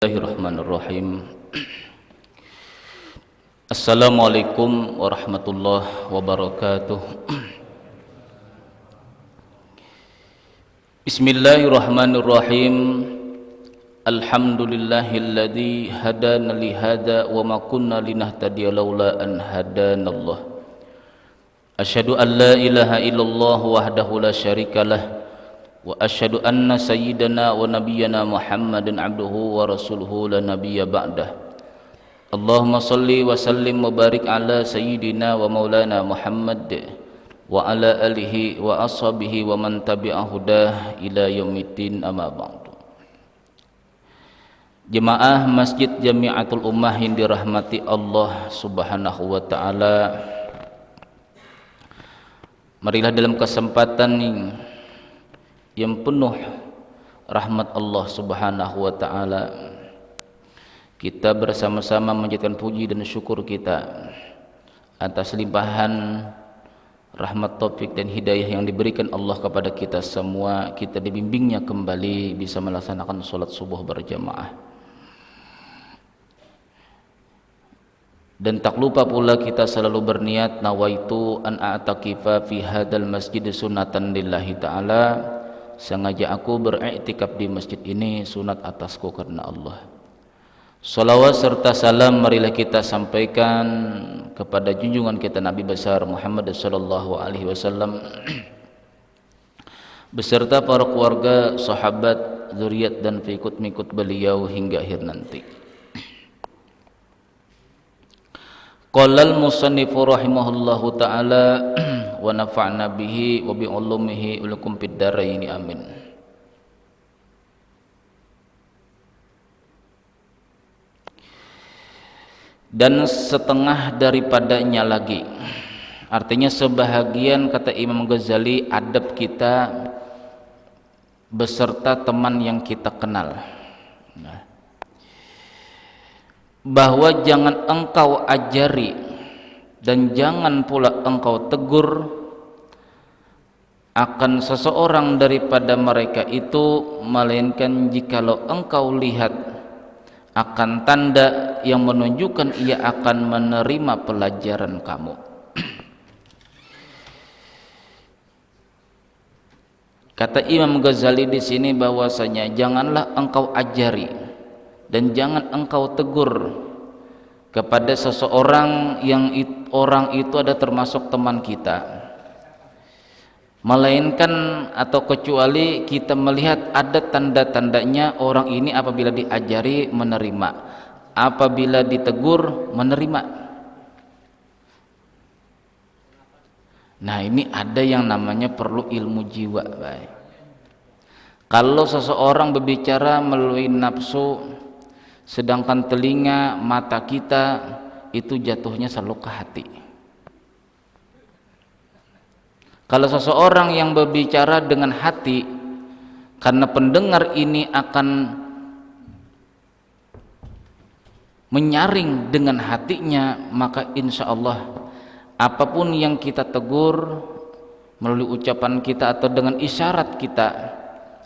Bismillahirrahmanirrahim. Assalamualaikum warahmatullahi wabarakatuh. Bismillahirrahmanirrahim. Alhamdulillahilladzi hadana li hadza wa ma kunna linahtadiya laula an hadanallah. Asyhadu an la ilaha illallah wahdahu la syarikalah wa asyhadu anna sayyidana wa nabiyyana Muhammadan abduhu wa rasuluhu la nabiyya ba'dah. Allahumma salli wa sallim wa barik ala sayyidina wa maulana Muhammad wa ala alihi wa ashabihi wa man tabi'a hudah ila yaumiddin, amma ba'du. Jemaah Masjid Jami'atul Ummah yang dirahmati Allah Subhanahu wa taala, marilah dalam kesempatan yang penuh rahmat Allah Subhanahu wa taala, kita bersama-sama menjadikan puji dan syukur kita atas limpahan rahmat, taufik dan hidayah yang diberikan Allah kepada kita semua. Kita dibimbingnya kembali bisa melaksanakan salat subuh berjamaah, dan tak lupa pula kita selalu berniat nawaitu an a'takifa fi hadzal masjid sunatan lillahi ta'ala. Sengaja aku beriktikaf di masjid ini sunat atasku karena Allah. Salawat serta salam marilah kita sampaikan kepada junjungan kita Nabi besar Muhammad sallallahu alaihi wasallam beserta para keluarga, sahabat, zuriat dan pengikut beliau hingga akhir nanti. Qala al-musannifu rahimahullahu ta'ala wa nafa'na bihi wa bi ulumihi ulakum fid dharain, amin. Dan setengah daripadanya lagi, artinya sebahagian, kata Imam Ghazali, adab kita beserta teman yang kita kenal, bahwa jangan engkau ajari dan jangan pula engkau tegur akan seseorang daripada mereka itu, melainkan jikalau engkau lihat akan tanda yang menunjukkan ia akan menerima pelajaran kamu. Kata Imam Ghazali di sini bahwasanya janganlah engkau ajari dan jangan engkau tegur kepada seseorang yang orang itu ada termasuk teman kita, melainkan atau kecuali kita melihat ada tanda-tandanya orang ini apabila diajari menerima, apabila ditegur menerima. Nah, ini ada yang namanya perlu ilmu jiwa, baik. Kalau seseorang berbicara melalui nafsu, sedangkan telinga mata kita itu jatuhnya selalu ke hati. Kalau seseorang yang berbicara dengan hati, karena pendengar ini akan menyaring dengan hatinya, maka insya Allah apapun yang kita tegur melalui ucapan kita atau dengan isyarat kita,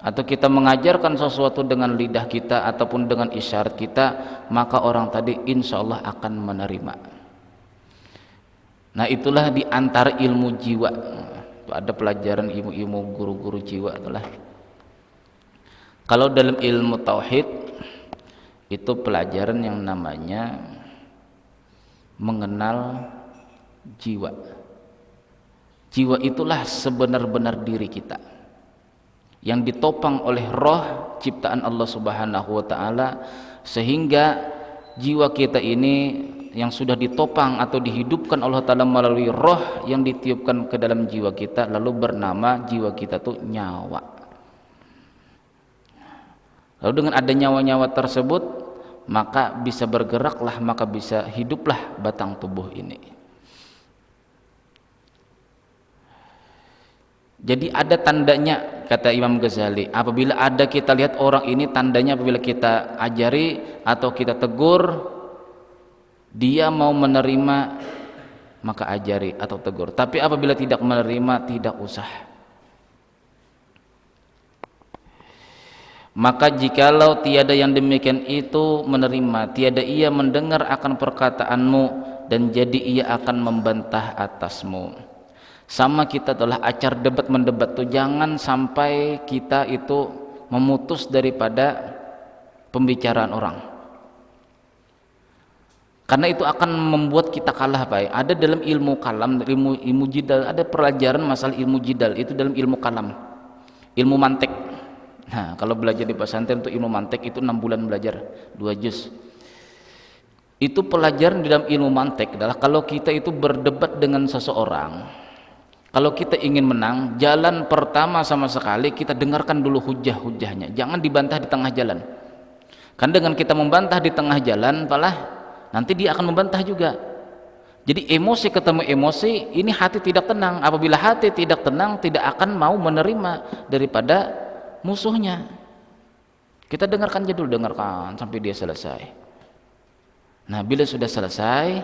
atau kita mengajarkan sesuatu dengan lidah kita ataupun dengan isyarat kita, maka orang tadi insya Allah akan menerima. Nah, itulah di antara ilmu jiwa. Ada pelajaran ilmu guru-guru jiwa itulah. Kalau dalam ilmu tauhid itu pelajaran yang namanya mengenal jiwa. Jiwa itulah sebenar-benar diri kita yang ditopang oleh roh ciptaan Allah Subhanahu wa taala, sehingga jiwa kita ini yang sudah ditopang atau dihidupkan Allah taala melalui roh yang ditiupkan ke dalam jiwa kita, lalu bernama jiwa kita tuh nyawa. Lalu dengan ada nyawa-nyawa tersebut, maka bisa bergeraklah, maka bisa hiduplah batang tubuh ini. Jadi ada tandanya, kata Imam Ghazali, apabila ada kita lihat orang ini, tandanya apabila kita ajari atau kita tegur, dia mau menerima, maka ajari atau tegur. Tapi apabila tidak menerima, tidak usah. Maka jikalau tiada yang demikian itu menerima, tiada ia mendengar akan perkataanmu, dan jadi ia akan membantah atasmu. Sama kita telah acar debat mendebat tuh, jangan sampai kita itu memutus daripada pembicaraan orang, karena itu akan membuat kita kalah, Pak. Ada dalam ilmu kalam, ilmu jidal, ada pelajaran masalah ilmu jidal itu dalam ilmu kalam, ilmu mantek. Nah, kalau belajar di pesantren untuk ilmu mantek itu 6 bulan belajar 2 juz. Itu pelajaran di dalam ilmu mantek adalah kalau kita itu berdebat dengan seseorang, kalau kita ingin menang, jalan pertama sama sekali kita dengarkan dulu hujah-hujahnya, jangan dibantah di tengah jalan. Kan dengan kita membantah di tengah jalan, malah nanti dia akan membantah juga. Jadi emosi ketemu emosi, ini hati tidak tenang. Apabila hati tidak tenang, tidak akan mau menerima daripada musuhnya. Kita dengarkan aja dulu, dengarkan sampai dia selesai. Nah, bila sudah selesai,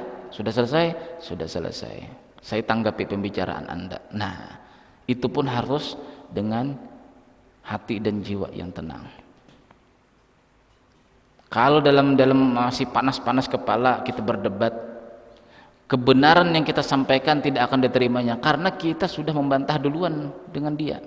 saya tanggapi pembicaraan Anda. Nah, itu pun harus dengan hati dan jiwa yang tenang. Kalau dalam masih panas-panas kepala kita berdebat, kebenaran yang kita sampaikan tidak akan diterimanya karena kita sudah membantah duluan dengan dia.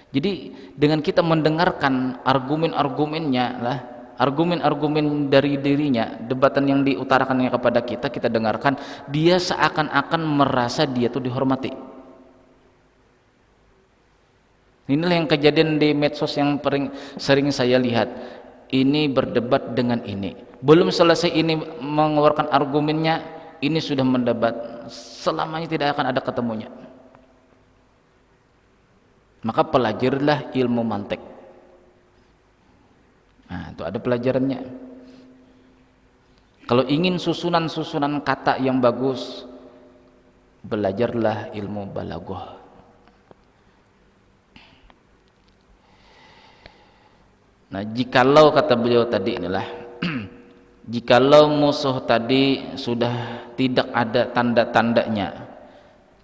Jadi dengan kita mendengarkan argumen-argumennya lah, argumen-argumen dari dirinya, debatan yang diutarakannya kepada kita, kita dengarkan, dia seakan-akan merasa dia tuh dihormati. Inilah yang kejadian di medsos yang sering saya lihat. Ini berdebat dengan ini, belum selesai ini mengeluarkan argumennya, ini sudah mendebat, selamanya tidak akan ada ketemunya. Maka pelajarilah ilmu mantek. Nah, itu ada pelajarannya. Kalau ingin susunan-susunan kata yang bagus, belajarlah ilmu balaghah. Nah, jikalau kata beliau tadi inilah jikalau musuh tadi sudah tidak ada tanda-tandanya,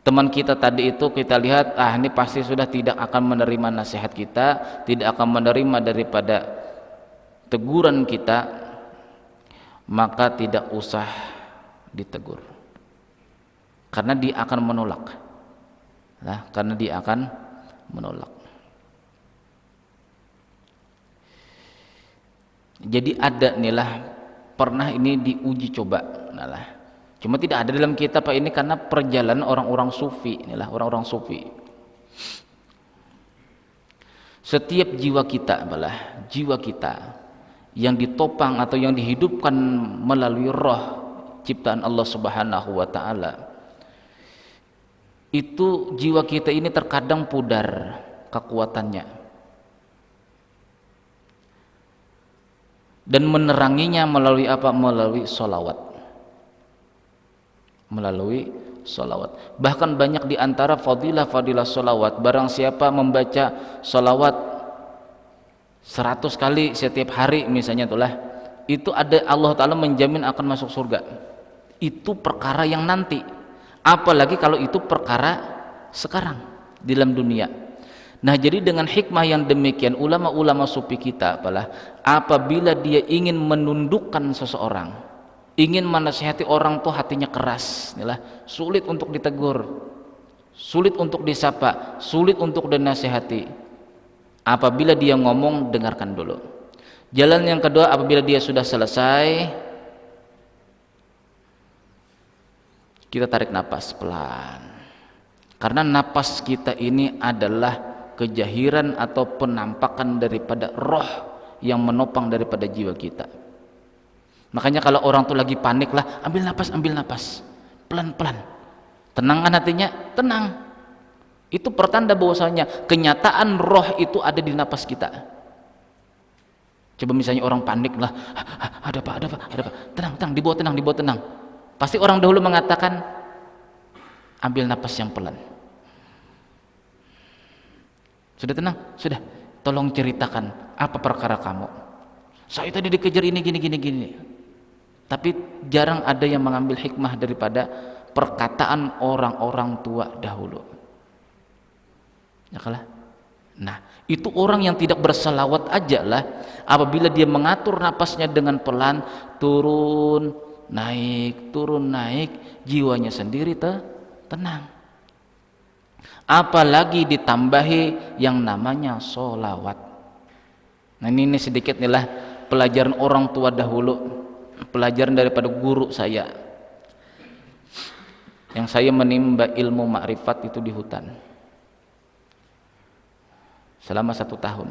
teman kita tadi itu kita lihat, ini pasti sudah tidak akan menerima nasihat kita, tidak akan menerima daripada teguran kita, maka tidak usah ditegur, karena dia akan menolak. Nah, karena dia akan menolak. Jadi ada nilah pernah ini diuji coba, nalah. Cuma tidak ada dalam kitab ini karena perjalanan orang-orang sufi, inilah orang-orang sufi. Setiap jiwa kita, jiwa kita yang ditopang atau yang dihidupkan melalui roh ciptaan Allah Subhanahu wa taala, itu jiwa kita ini terkadang pudar kekuatannya. Dan meneranginya melalui apa? Melalui sholawat. Melalui sholawat. Bahkan banyak diantara fadilah-fadilah sholawat, barang siapa membaca sholawat 100 kali setiap hari misalnya itulah, itu ada Allah Ta'ala menjamin akan masuk surga. Itu perkara yang nanti, apalagi kalau itu perkara sekarang di dalam dunia. Nah, jadi dengan hikmah yang demikian, ulama-ulama sufi kita apabila dia ingin menundukkan seseorang, ingin menasihati orang tuh hatinya keras, sulit untuk ditegur, sulit untuk disapa, sulit untuk dinasihati. Apabila dia ngomong, dengarkan dulu. Jalan yang kedua, apabila dia sudah selesai, kita tarik napas pelan, karena napas kita ini adalah kejahiran atau penampakan daripada roh yang menopang daripada jiwa kita. Makanya kalau orang tuh lagi panik lah, ambil napas pelan-pelan, tenangkan hatinya, tenang. Itu pertanda bahwasanya kenyataan roh itu ada di napas kita. Coba misalnya orang panik lah, ada apa, tenang, dibawa tenang. Pasti orang dahulu mengatakan, ambil napas yang pelan. Sudah tenang? Sudah. Tolong ceritakan apa perkara kamu. Saya tadi dikejar ini gini. Tapi jarang ada yang mengambil hikmah daripada perkataan orang-orang tua dahulu. Ya kalah. Nah, itu orang yang tidak berselawat aja lah, apabila dia mengatur napasnya dengan pelan, turun naik, jiwanya sendiri tenang. Apalagi ditambahi yang namanya sholawat. Nah, ini sedikit nih lah pelajaran orang tua dahulu, pelajaran daripada guru saya, yang saya menimba ilmu makrifat itu di hutan selama 1 tahun.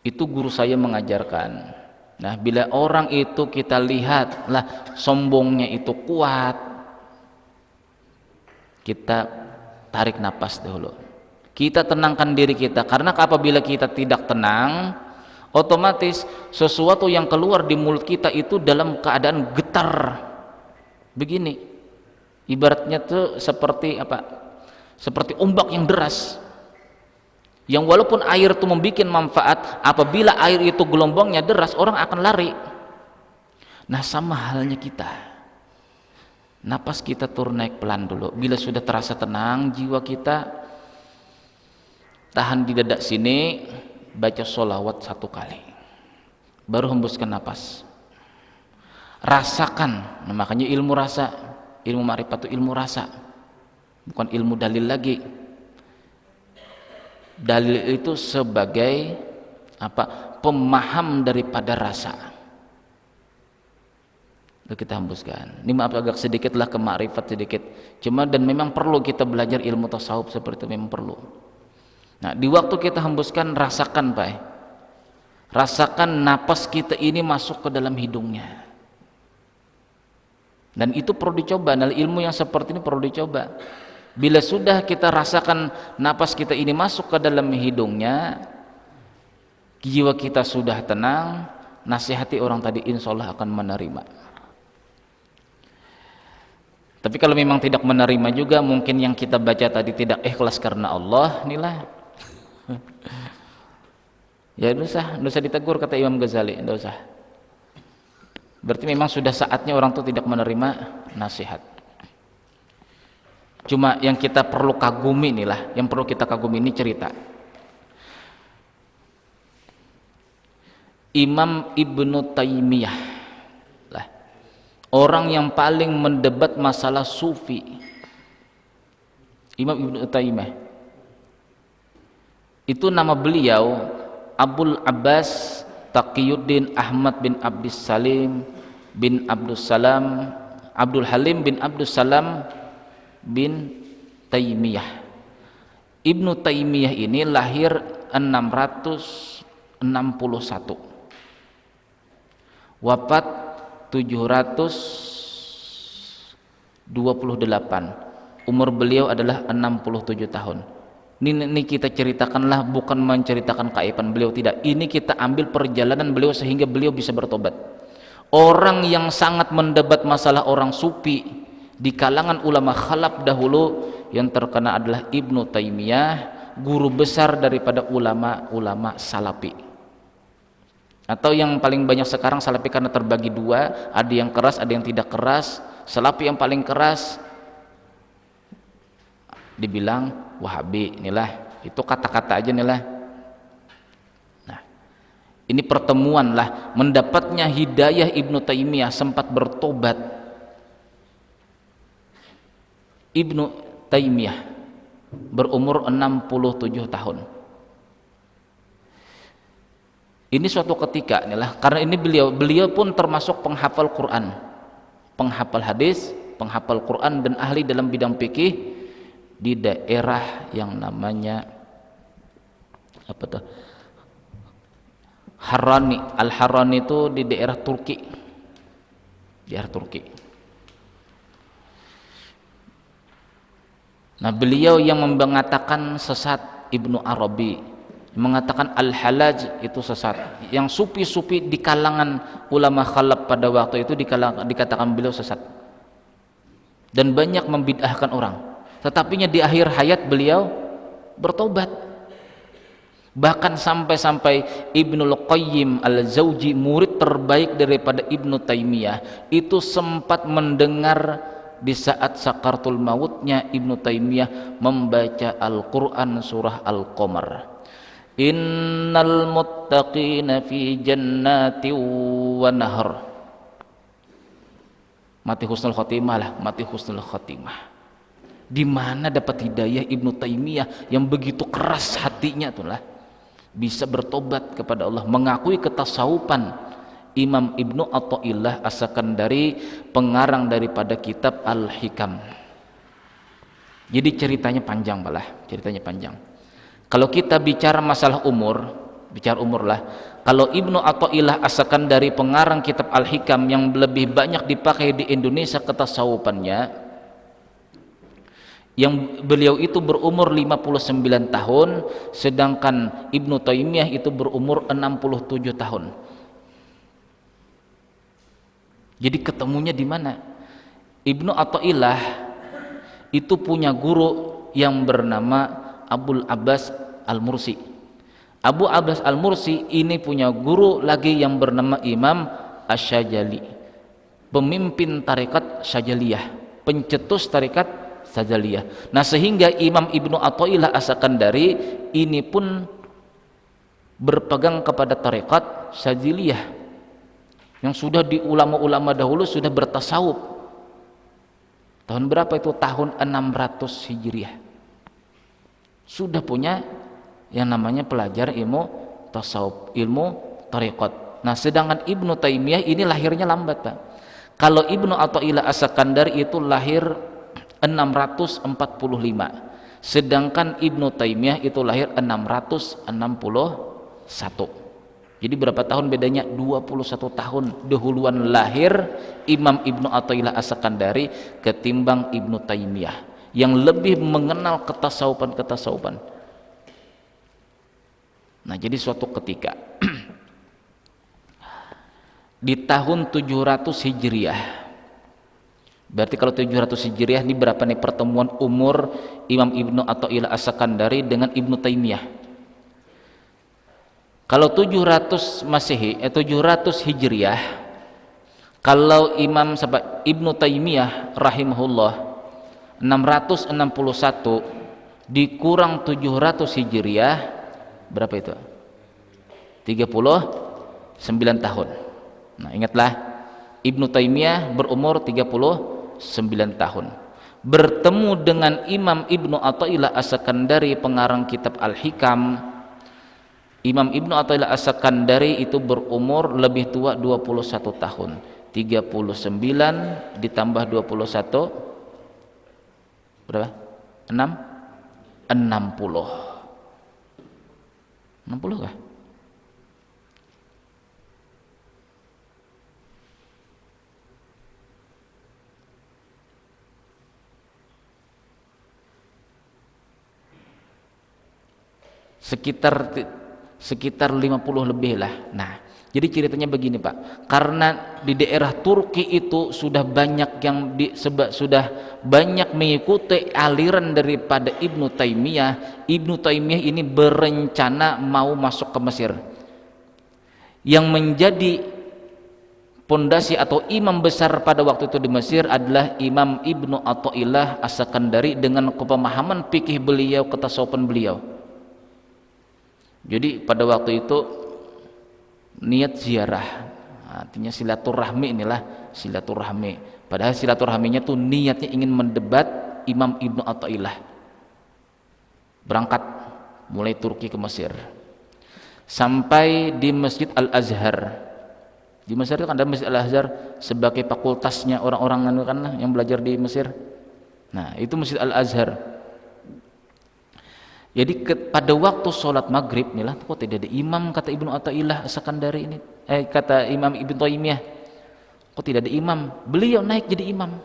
Itu guru saya mengajarkan. Nah, bila orang itu kita lihat lah sombongnya itu kuat, kita tarik napas dahulu, kita tenangkan diri kita, karena apabila kita tidak tenang, otomatis sesuatu yang keluar di mulut kita itu dalam keadaan getar begini, ibaratnya tuh seperti apa, seperti ombak yang deras, yang walaupun air itu membuat manfaat, apabila air itu gelombangnya deras, orang akan lari. Nah, sama halnya kita, napas kita turun naik pelan dulu. Bila sudah terasa tenang jiwa kita, tahan di dada sini, baca sholawat 1 kali, baru hembuskan napas, rasakan. Nah, makanya ilmu rasa, ilmu ma'rifat itu ilmu rasa, bukan ilmu dalil lagi. Dalil itu sebagai apa, pemaham daripada rasa. Lalu kita hembuskan. Ini maaf agak sedikit lah ke ma'rifat sedikit, cuma dan memang perlu kita belajar ilmu tasawuf seperti itu, memang perlu. Nah, di waktu kita hembuskan, rasakan Pak, rasakan napas kita ini masuk ke dalam hidungnya. Dan itu perlu dicoba. Nah, ilmu yang seperti ini perlu dicoba. Bila sudah kita rasakan napas kita ini masuk ke dalam hidungnya, jiwa kita sudah tenang, nasihati orang tadi insya Allah akan menerima. Tapi kalau memang tidak menerima juga, mungkin yang kita baca tadi tidak ikhlas karena Allah, inilah ya enggak usah ditegur, kata Imam Ghazali, enggak usah. Berarti memang sudah saatnya orang itu tidak menerima nasihat. Cuma yang kita perlu kagumi inilah, yang perlu kita kagumi, ini cerita Imam Ibnu Taimiyah lah, orang yang paling mendebat masalah sufi. Imam Ibnu Taimiyah itu nama beliau Abul Abbas Taqiyuddin Ahmad bin Abdus Salim bin Abdus Salam Abdul Halim bin Abdus Salam bin Taimiyah. Ibnu Taimiyah ini lahir 661, wafat 728. Umur beliau adalah 67 tahun. Ini kita ceritakanlah, bukan menceritakan keaiban beliau, tidak. Ini kita ambil perjalanan beliau sehingga beliau bisa bertobat. Orang yang sangat mendebat masalah orang sufi di kalangan ulama khalaf dahulu, yang terkena adalah Ibnu Taimiyah, guru besar daripada ulama-ulama salafi. Atau yang paling banyak sekarang salafi karena terbagi dua, ada yang keras, ada yang tidak keras. Salafi yang paling keras dibilang Wahabi, inilah, itu kata-kata aja inilah. Nah, ini pertemuan lah, mendapatnya hidayah Ibnu Taimiyah, sempat bertobat. Ibnu Taimiyah berumur 67 tahun. Ini suatu ketika inilah, karena ini beliau pun termasuk penghafal Quran, penghafal hadis, penghafal Quran dan ahli dalam bidang fikih di daerah yang namanya apa tuh? Harrani. Al-Harrani itu di daerah Turki. Daerah Turki. Nah, beliau yang mengatakan sesat, Ibnu Arabi mengatakan Al-Halaj itu sesat. Yang sufi-sufi di kalangan ulama khalaf pada waktu itu dikatakan beliau sesat. Dan banyak membid'ahkan orang. Tetapinya di akhir hayat beliau bertobat. Bahkan sampai Ibnul Qayyim Al-Jauzi, murid terbaik daripada Ibnu Taimiyah, itu sempat mendengar di saat sakaratul mautnya Ibnu Taimiyah membaca Al-Quran surah Al-Qamar. Innal muttaqina fi jannati wa nahar. Mati husnul khotimah lah, mati husnul khotimah. Di mana dapat hidayah Ibnu Taimiyah yang begitu keras hatinya itulah bisa bertobat kepada Allah, mengakui ketasawufan Imam Ibnu Athaillah As-Sakandari, pengarang daripada kitab Al-Hikam. Jadi ceritanya panjang malah, ceritanya panjang. Kalau kita bicara masalah umur, bicara umur lah. Kalau Ibnu Athaillah As-Sakandari pengarang kitab Al-Hikam yang lebih banyak dipakai di Indonesia ketasawufannya, yang beliau itu berumur 59 tahun, sedangkan Ibnu Taimiyah itu berumur 67 tahun. Jadi ketemunya di mana? Ibnu Athaillah itu punya guru yang bernama Abul Abbas Al-Mursi. Abu Abbas Al-Mursi ini punya guru lagi yang bernama Imam Asy-Syadzali, pemimpin tarekat Syadzaliyah, pencetus tarekat Syadzaliyah. Nah, sehingga Imam Ibnu Athaillah As-Sakandari ini pun berpegang kepada tarekat Syadzaliyah yang sudah di ulama-ulama dahulu sudah bertasawuf. Tahun berapa itu? Tahun 600 Hijriah. Sudah punya yang namanya pelajar ilmu tasawuf, ilmu tarekat. Nah, sedangkan Ibnu Taimiyah ini lahirnya lambat, Pak. Kalau Ibnu Athaillah As-Sakandari itu lahir 645, sedangkan Ibnu Taimiyah itu lahir 661. Jadi berapa tahun bedanya? 21 tahun dahuluan lahir Imam Ibnu Athaillah As-Sakandari ketimbang Ibnu Taimiyah yang lebih mengenal ketasawufan. Nah, jadi suatu ketika di tahun 700 Hijriah, berarti kalau 700 Hijriah ini berapa nih pertemuan umur Imam Ibnu Athaillah As-Sakandari dengan Ibnu Taimiyah? Kalau 700 Masehi, 700 Hijriah, kalau Imam Ibnu Taimiyah rahimahullah 661 dikurang 700 Hijriah, berapa itu? 39 tahun. Nah, ingatlah Ibnu Taimiyah berumur 39 tahun. Bertemu dengan Imam Ibnu Athaillah As-Sakandari pengarang kitab Al-Hikam. Imam Ibnu Athaillah As-Sakandari itu berumur lebih tua 21 tahun. 39 ditambah 21 berapa? 60 kah? Sekitar 50 lebih lah. Nah, jadi ceritanya begini, Pak. Karena di daerah Turki itu sudah banyak yang sudah banyak mengikuti aliran daripada Ibnu Taimiyah. Ibnu Taimiyah ini berencana mau masuk ke Mesir. Yang menjadi pondasi atau imam besar pada waktu itu di Mesir adalah Imam Ibnu Athaillah As-Sakandari dengan pemahaman fikih beliau, ketasawufan beliau. Jadi pada waktu itu niat ziarah, artinya silaturahmi, inilah silaturahmi. Padahal silaturahminya tuh niatnya ingin mendebat Imam Ibnu Athaillah. Berangkat mulai Turki ke Mesir, sampai di Masjid Al-Azhar. Di Mesir itu kan ada Masjid Al-Azhar sebagai fakultasnya orang-orang kan yang belajar di Mesir. Nah, itu Masjid Al-Azhar. Jadi pada waktu sholat maghrib inilah kok tidak ada imam, kata Ibnu Athaillah As-Sakandari ini, kata Imam Ibnu Taimiyah, kok tidak ada imam? Beliau naik jadi imam.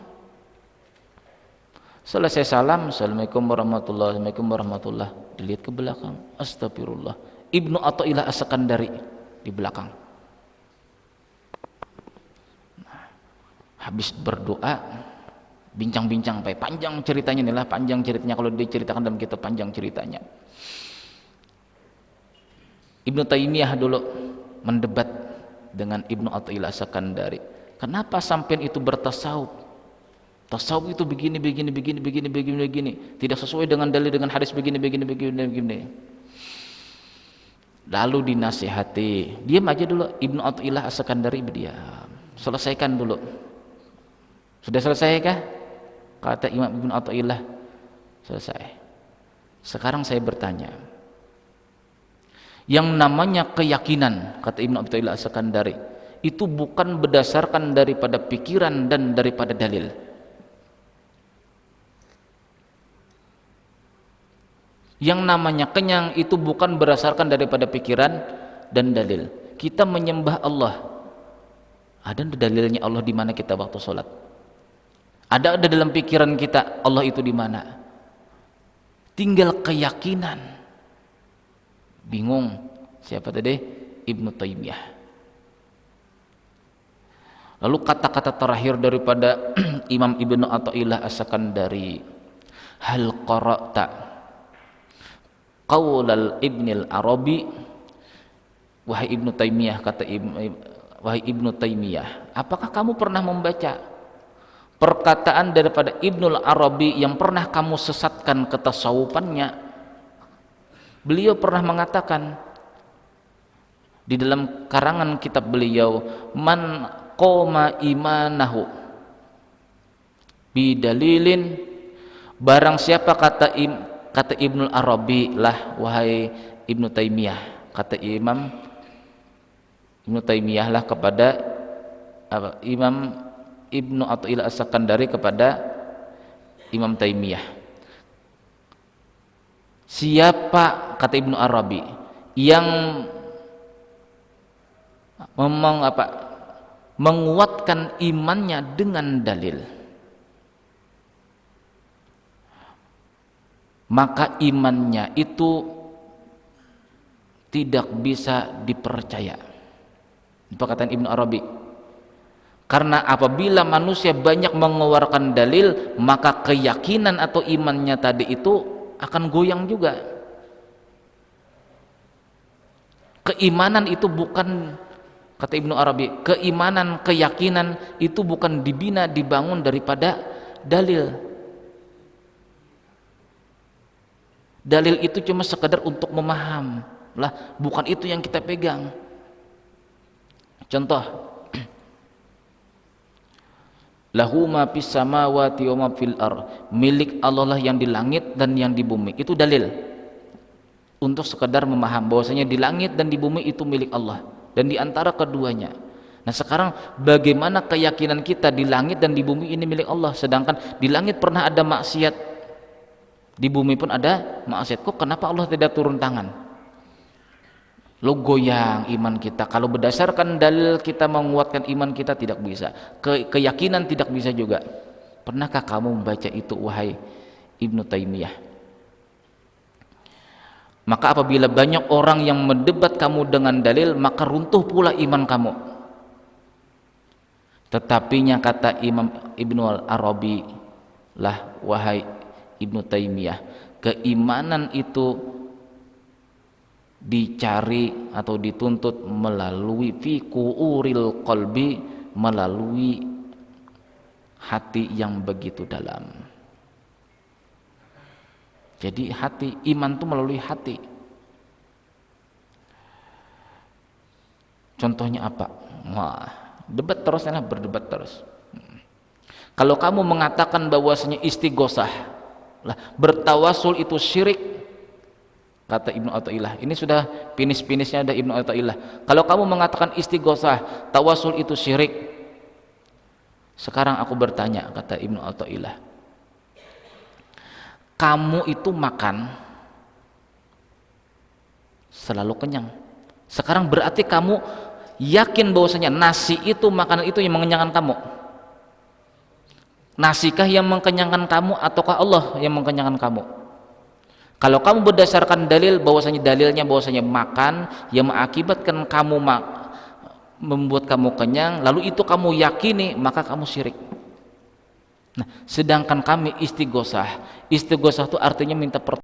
Selesai salam, Assalamualaikum warahmatullahi wabarakatuh, Assalamualaikum warahmatullahi. Dilihat ke belakang, astagfirullah, Ibnu Athaillah As-Sakandari di belakang. Nah, habis berdoa, bincang-bincang, panjang ceritanya inilah, panjang ceritanya kalau diceritakan dalam kitab, panjang ceritanya. Ibnu Taimiyah dulu mendebat dengan Ibnu Athaillah As-Sakandari. Kenapa sampean itu bertasawuf? Tasawuf itu begini, tidak sesuai dengan dalil, dengan hadis begini. Lalu dinasihati, diam aja dulu. Ibnu Athaillah As-Sakandari berdiam, selesaikan dulu. Sudah selesai kah? Kata Imam Ibnu Athaillah, selesai. Sekarang saya bertanya, yang namanya keyakinan, kata Ibnu Athaillah As-Sakandari, itu bukan berdasarkan daripada pikiran dan daripada dalil. Yang namanya kenyang itu bukan berdasarkan daripada pikiran dan dalil. Kita menyembah Allah, ada dalilnya Allah di mana kita waktu sholat? Ada dalam pikiran kita Allah itu di mana? Tinggal keyakinan. Bingung. Siapa tadi? Ibnu Taimiyah. Lalu kata-kata terakhir daripada Imam Ibnu Athaillah As-Sakandari, hal qara'ta qaulal Ibnil Arabi, wahai Ibnu Taimiyah, kata wahai Ibnu Taimiyah, apakah kamu pernah membaca perkataan daripada Ibnul Arabi yang pernah kamu sesatkan ketasawufannya? Beliau pernah mengatakan di dalam karangan kitab beliau, man qoma imanahu bidalilin, barang siapa, kata Ibnul Arabi lah, wahai Ibnu Taimiyah, kata Imam Ibnu Taimiyah lah kepada Imam Ibnu Athaillah As-Sakandari kepada Imam Taimiyah, siapa, kata Ibnu Arabi, yang menguatkan imannya dengan dalil, maka imannya itu tidak bisa dipercaya. Itu perkataan Ibnu Arabi. Karena apabila manusia banyak mengeluarkan dalil, maka keyakinan atau imannya tadi itu akan goyang juga. Keimanan itu bukan, kata Ibnu Arabi, keimanan, keyakinan itu bukan dibina, dibangun daripada dalil. Dalil itu cuma sekedar untuk memaham lah, bukan itu yang kita pegang. Contoh, lahu ma fis samawati wa ma fil ard, milik Allah lah yang di langit dan yang di bumi. Itu dalil untuk sekedar memaham bahwasanya di langit dan di bumi itu milik Allah, dan di antara keduanya. Nah, sekarang bagaimana keyakinan kita di langit dan di bumi ini milik Allah, sedangkan di langit pernah ada maksiat, di bumi pun ada maksiat. Kok kenapa Allah tidak turun tangan? Lo goyang iman kita. Kalau berdasarkan dalil kita menguatkan iman kita tidak bisa. Keyakinan tidak bisa juga. Pernahkah kamu membaca itu, wahai Ibnu Taimiyah? Maka apabila banyak orang yang mendebat kamu dengan dalil, maka runtuh pula iman kamu. Tetapinya, kata Imam Ibnu Arabi lah, wahai Ibnu Taimiyah, keimanan itu dicari atau dituntut melalui fi qu'uril qalbi, melalui hati yang begitu dalam. Jadi hati, iman itu melalui hati. Contohnya apa? Wah, debat terus, berdebat terus. Kalau kamu mengatakan bahwasanya istighosah lah, bertawasul itu syirik, kata Ibnu Athaillah, ini sudah finish-finishnya ada Ibnu Athaillah. Kalau kamu mengatakan istighosah, tawasul itu syirik, sekarang aku bertanya, kata Ibnu Athaillah, kamu itu makan selalu kenyang. Sekarang berarti kamu yakin bahwasanya nasi itu, makanan itu yang mengenyangkan kamu? Nasikah yang mengenyangkan kamu ataukah Allah yang mengenyangkan kamu? Kalau kamu berdasarkan dalil bahwasanya makan yang mengakibatkan kamu membuat kamu kenyang, lalu itu kamu yakini, maka kamu syirik. Nah, sedangkan kami istighosah itu artinya minta pertolongan